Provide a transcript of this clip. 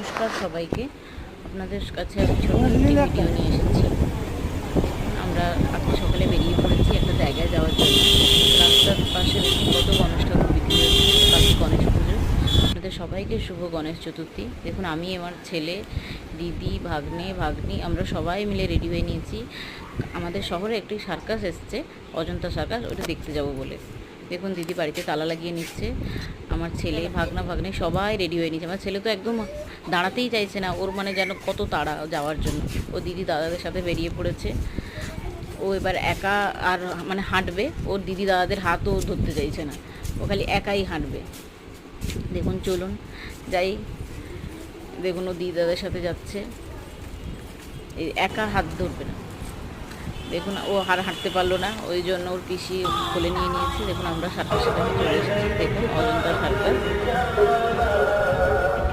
নমস্কার সবাইকে। আপনাদের কাছে আমি ছোট্ট একটি ভিডিও নিয়ে এসেছি। আমরা আজকে সকালে বেরিয়ে পড়েছি একটা জায়গায় যাওয়ার জন্য। রাস্তার পাশে দেখুন কত গণেশ ঠাকুর বিক্রি হচ্ছে, কালকে গণেশ পুজো। আপনাদের সবাইকে শুভ গণেশ চতুর্থী। দেখুন আমি, আমার ছেলে, দিদি, ভাগ্নি আমরা সবাই মিলে রেডি হয়ে নিয়েছি। আমাদের শহরে একটি সার্কাস এসছে, অজন্তা সার্কাস, ওটা দেখতে যাব বলে। দেখুন দিদি বাড়িতে তালা লাগিয়ে নিচ্ছে, আমার ছেলে ভাগ্নি সবাই রেডি হয়ে নিচ্ছে। আমার ছেলে তো একদম দাঁড়াতেই চাইছে না, ওর মানে যেন কত তাড়া যাওয়ার জন্য। ও দিদি দাদাদের সাথে বেরিয়ে পড়েছে। ও এবার একা আর মানে হাঁটবে, ওর দিদি দাদাদের হাতও ধরতে চাইছে না, ও খালি একাই হাঁটবে। দেখুন চলুন যাই। দেখুন ও দিদি দাদাদের সাথে যাচ্ছে, এই একা হাত ধরবে না। দেখুন ও হাঁটতে পারলো না, ওই জন্য ওর পিসি কোলে নিয়ে নিয়েছি। দেখুন আমরা সার্কাসের কাছে চলে এসেছি। দেখুন অজন্তা সার্কাস।